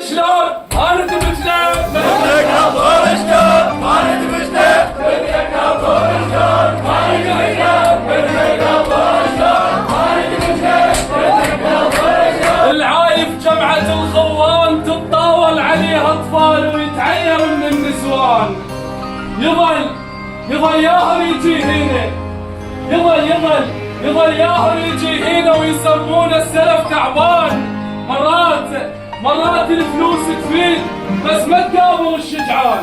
شلون انا تبجنا بدك ابور شلون ما ندمجنا بدك ابور شلون ما ندمجنا بدك ابور شلون ما ندمجنا بدك ابور شلون العايف جمعة الخوان تتطاول عليه اطفال ويتعير من النسوان يظل ياهر يجي هنا يظل ياهر يجي هنا ويسمونه السلف تعبان. مرات الفلوس تفيد بس ما تقابل الشجعان.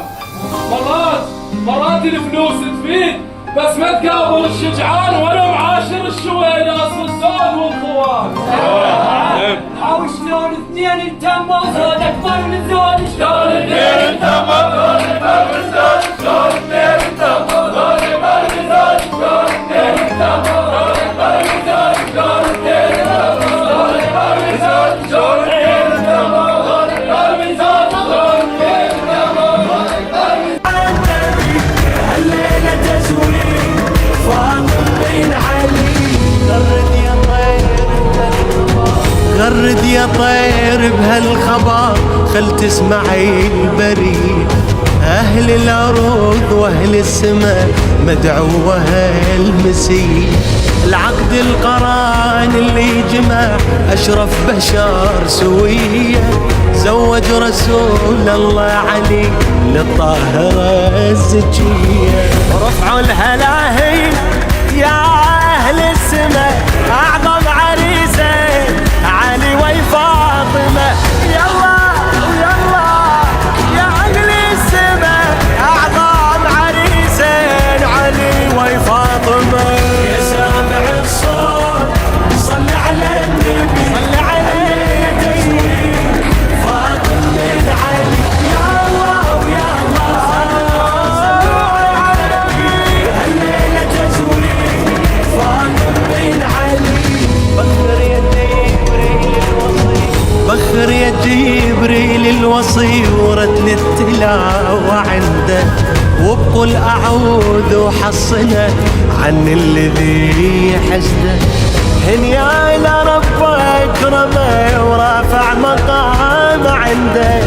مرات الفلوس تفيد بس ما تقابل الشجعان. وانا معاشر الشويناس والزود والخوان. او شلون اثنين انتموا زود اكبر من زود. شلون اثنين انتموا زود اكبر من زود. شلون اثنين انتموا زود اكبر من زود. شلون اثنين انتموا زود اكبر من زود. شلون اثنين انتموا زود اكبر من زود. شلون اثنين انتموا زود اكبر من زود. شلون اثنين انتموا زود اكبر من زود. هالليلة تزوين فاطم بن علي. غرد يا طير بهالخبر خل تسمعي البريد. أهل الأرض وأهل السماء مدعوة المسيح. العقد القران اللي جمع أشرف بشر سوية. زوج رسول الله علي للطاهرة الزكية. رفعوا الهلاهي يا أهل السماء أعظم عريسين علي وفاطمة. يلا ويلا يا أهل السماء أعظم عريسين علي وفاطمة. يا سامع الصوت صل على النبي صل على النبي. فاطمة بن علي يا الله ويا الله صلوا على النبي. هالليلة تزوين فاطمة بن علي. بخر يا جبريل الوصي ورتل التلاوة عنده. وبقول أعوذ وحصنا عن الذي حسده. هنيا إلى ربك رمى ورافع مقام عنده.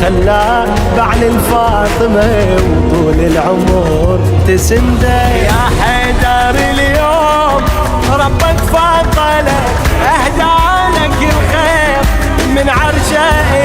خلاه بعل الفاطمة وطول العمر تسنده. يا حيدر اليوم ربك فضله أهدى لك الخير من عرشه